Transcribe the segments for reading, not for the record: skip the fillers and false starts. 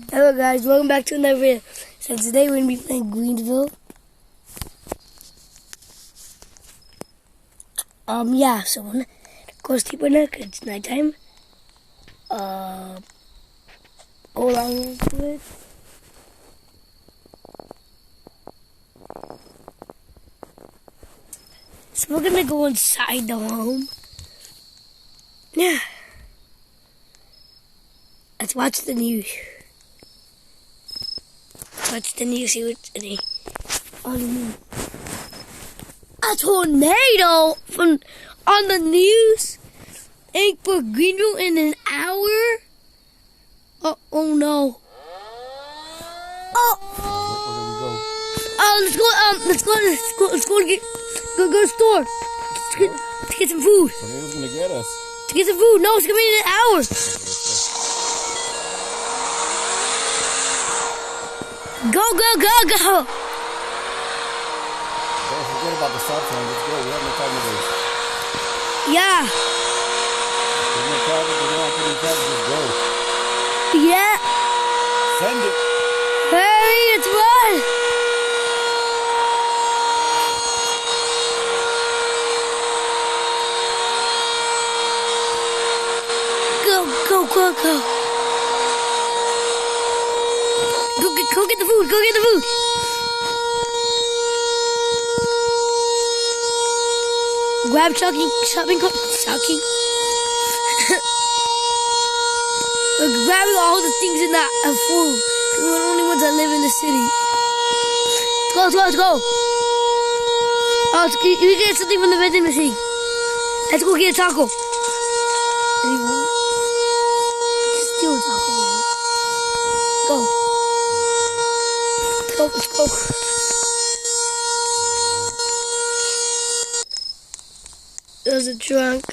Hello guys, welcome back to another video. So today we're going to be playing Greenville. Yeah, so we're gonna go sleep right now because it's nighttime. Hold on to it. So we're gonna go inside the home. Yeah. Let's watch the news. Watch the news, see what's on the news. A tornado on the news ain't for Greenville in an hour. Oh no. Let's go to the store. To get some food. Tornado's gonna get us. To get some food. No, it's gonna be in an hour. Go. Don't forget about the stop sign. Let's go. We have no time to waste. Yeah. There's no traffic. We don't have to do traffic. Just go. Yeah. Send it. Hurry, it's run. Go. Go get the food. Go get the food. Grab shopping cart. We're grabbing all the things in that food. We're the only ones that live in the city. Let's go. Oh, you get something from the vending machine. Let's go get a taco. Steal a taco, man. Go. Let's go. There's a trunk.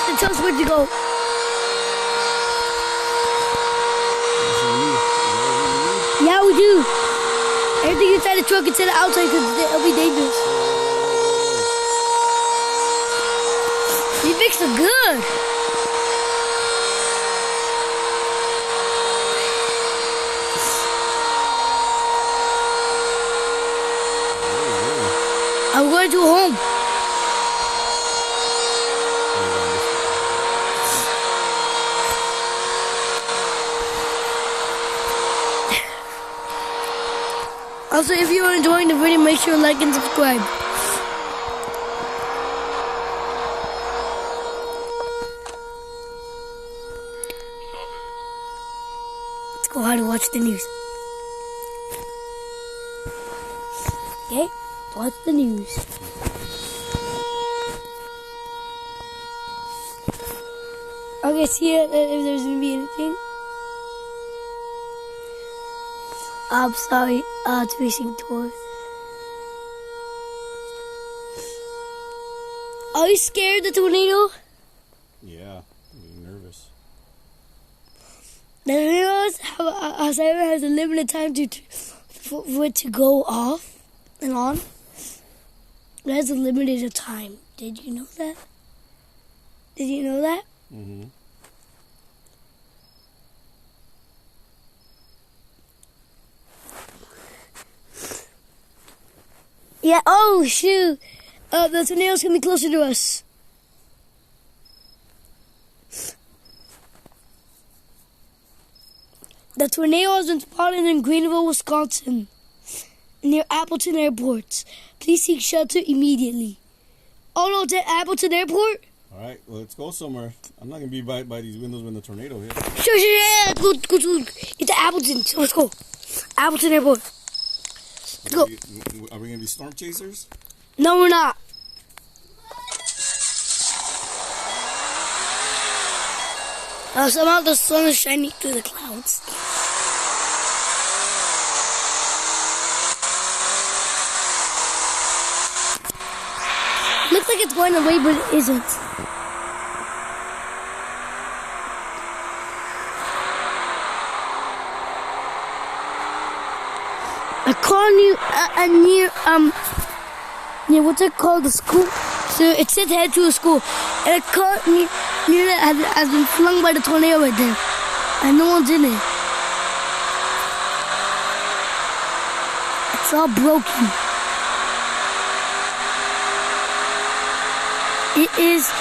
It tells us where to go. Yeah, we do. Everything inside the truck instead of outside because it'll be dangerous. These mix are good. I'm going to home. Also, if you're enjoying the video, make sure to like and subscribe. Let's go out and watch the news. Okay, watch the news. Okay, see if there's gonna be anything. I'm sorry, it's facing towards. Are you scared of the tornado? Yeah, I'm nervous. The tornado has a limited time for it to go off and on. It has a limited time. Did you know that? Mm-hmm. Yeah, oh shoot. The tornado's gonna be closer to us. The tornado has been spotted in Greenville, Wisconsin, near Appleton Airport. Please seek shelter immediately. Oh no, it's at Appleton Airport? Alright, well, let's go somewhere. I'm not gonna be by these windows when the tornado hits. Sure, yeah, let's go. It's at Appleton, so let's go. Appleton Airport. Let's go. Are we gonna be storm chasers? No, we're not. Somehow the sun is shining through the clouds. Looks like it's going away, but it isn't. A car near what's it called? The school. So it said head to a school, and a car near it has been flung by the tornado right there, and no one's in it. It's all broken. It is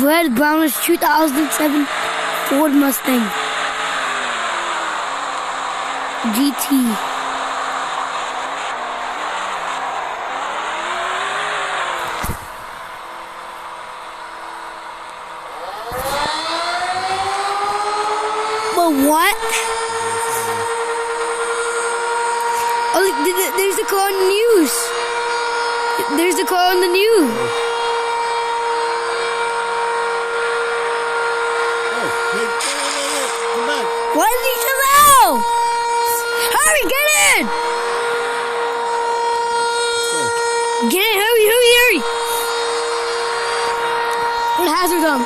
red brownish 2007 Ford Mustang GT. But what? Oh, there's the car on the news. There's the car on the news. Oh, hey, come back. Why did he come out? Hurry, get in! Get in, hurry, hurry, hurry! Put a hazard on.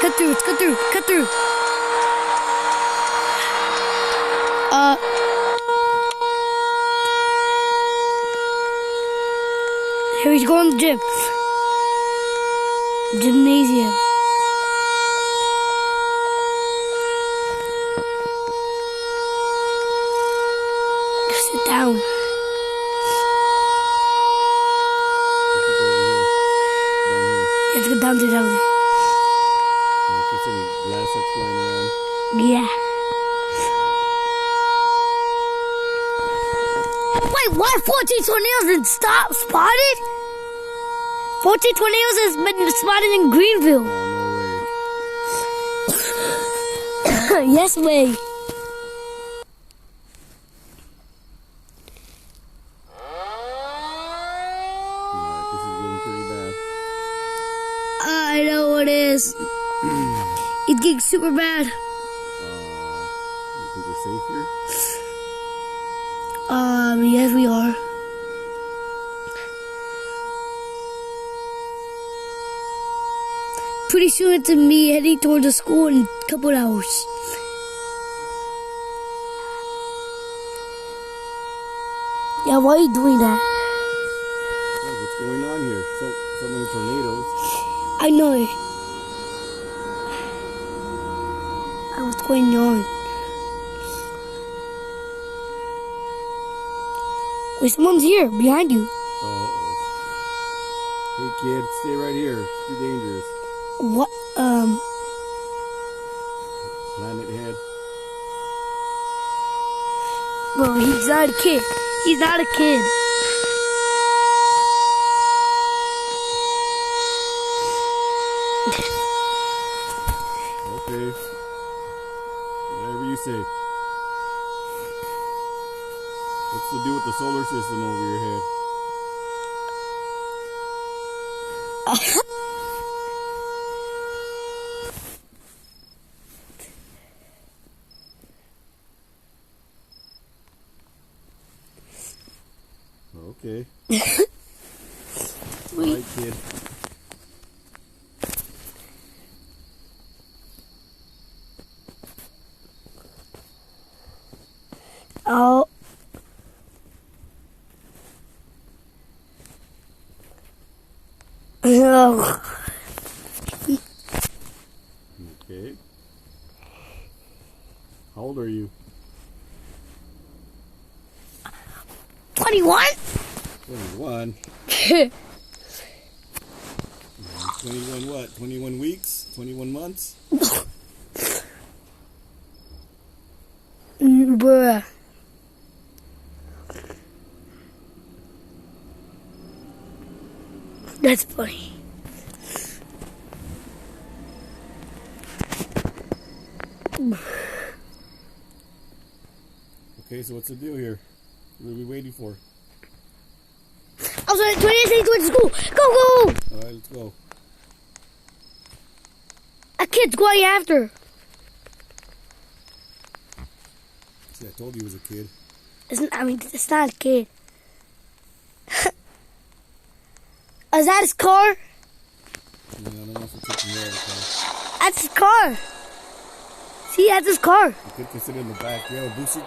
Cut through, cut through, cut through. Here he's going to the gym. Gymnasium. Sit down. Let's go down to the alley. Yeah. Wait, why 14 tornadoes been spotted? 14 tornadoes has been spotted in Greenville. Oh, no way. Yes, way. This is getting pretty bad. I know it is. It's getting super bad. You think we're safe here? Yes, we are. Pretty soon it's me heading towards the school in a couple of hours. Yeah, why are you doing that? What's going on here? So many tornadoes. I know it. What's going on? Wait, someone's here, behind you. Uh-oh. Hey kid, stay right here. It's too dangerous. What? Planet head. Bro, he's not a kid. He's not a kid. Okay. Whatever you say. What's the deal with the solar system over your head? Okay. Alright, kid. Oh. Oh. Okay. How old are you? 21? 21. 21 what? 21 weeks? 21 months? Bruh. That's funny. Okay, so what's the deal here? What are we waiting for? I was at 28 towards school. Go, go! Alright, let's go. A kid's going after. See, I told you he was a kid. It's not a kid. Is that his car? No, I don't know if it's a car. That's his car. See, that's his car. You could sit in the back. Do you have a booster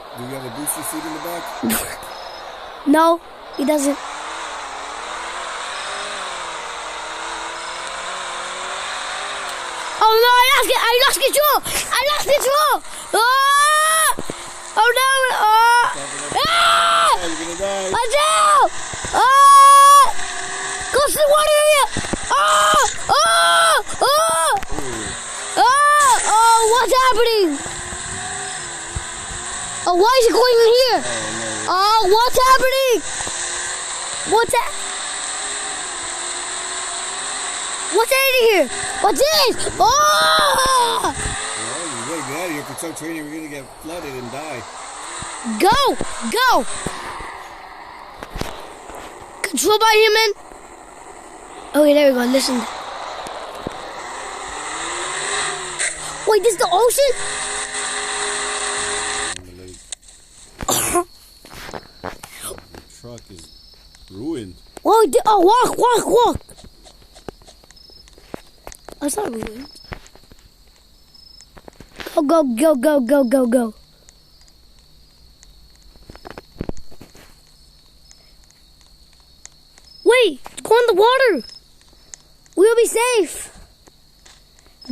seat in the back? No, he doesn't. Oh no, I lost control! Ah! Oh no! You're gonna die. Watch out! Go to the water area! What's happening? Oh, why is it going in here? Oh, what's happening? What's in here? What's this? Oh! Well, you gotta get out of here. If it's so training, we're gonna get flooded and die. Go! Control by human. Okay, there we go. Listen. Wait, this is the ocean? The truck is ruined. Oh, walk. Oh, it's not ruined. Go. Wait, go in the water. We'll be safe.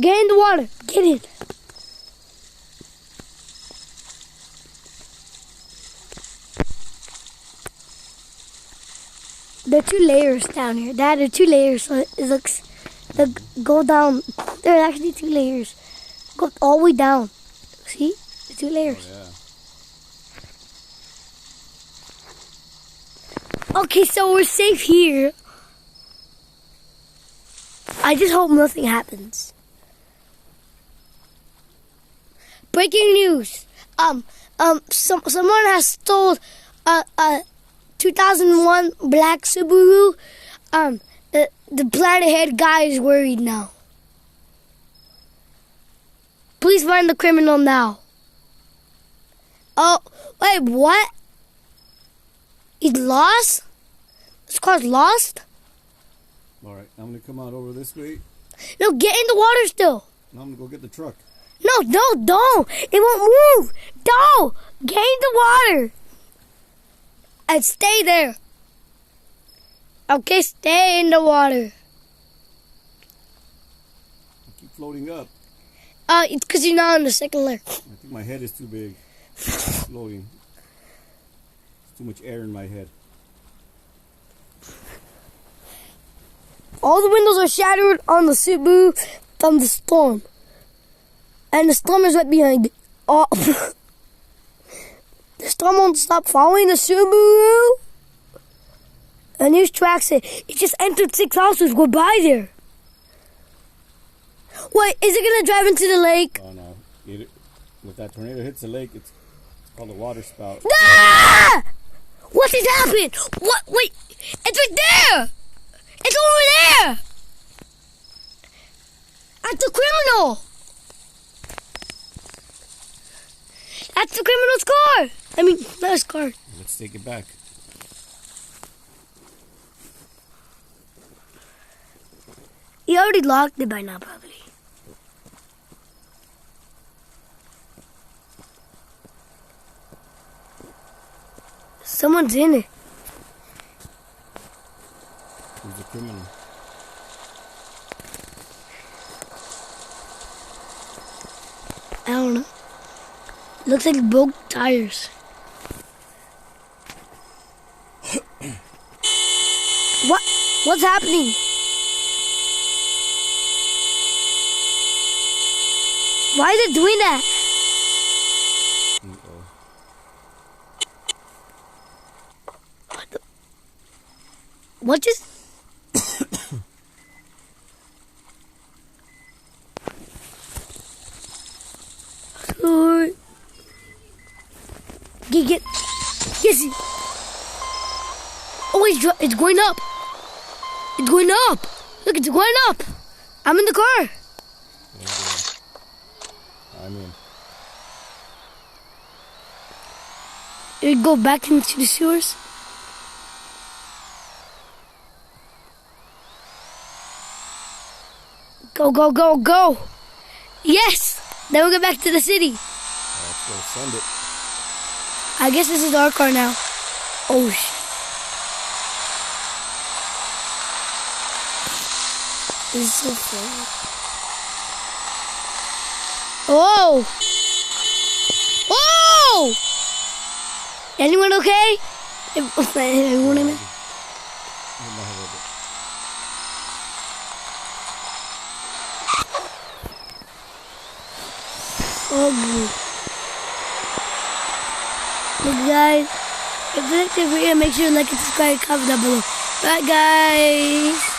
Get in the water. Get in. There are 2 layers down here. Dad, there are 2 layers, so it looks... go down. There are actually 2 layers. Go all the way down. See? The 2 layers. Oh, yeah. Okay, so we're safe here. I just hope nothing happens. Breaking news. Someone has stole a 2001 black Subaru. The Planet Head guy is worried now. Please find the criminal now. Oh, wait, what? He's lost? This car's lost? Alright, I'm gonna come out over this way. No, get in the water still. Now I'm gonna go get the truck. No, don't. It won't move. Don't. Get in the water. And stay there. Okay, stay in the water. I keep floating up. It's because you're not on the second layer. I think my head is too big. Floating. There's too much air in my head. All the windows are shattered on the Subaru from the storm. And the storm is right behind it. Oh. The storm won't stop following the Subaru. A news track said it just entered 6 houses. We're by there. Wait, is it going to drive into the lake? Oh no. If that tornado hits the lake, it's called a water spout. Ah! What just happened? What? Wait, it's right there. It's over there. That's the criminal. That's the criminal's car. I mean, not his car. Let's take it back. He already locked it by now, probably. Someone's in it. Who's the criminal? I don't know. Looks like broke tires. What's happening? Why is it doing that? What just? Get. Yes. Oh, it's going up. It's going up. Look, it's going up. I'm in the car. I'm in. It go back into the sewers. Go. Yes. Then we'll get back to the city. Let's go send it. I guess this is our car now. Oh, shit. This is so funny. Oh! Oh! Anyone okay? Anyone in there? Oh, look, guys. If you like the video, make sure to like and subscribe, comment down below. Bye, guys.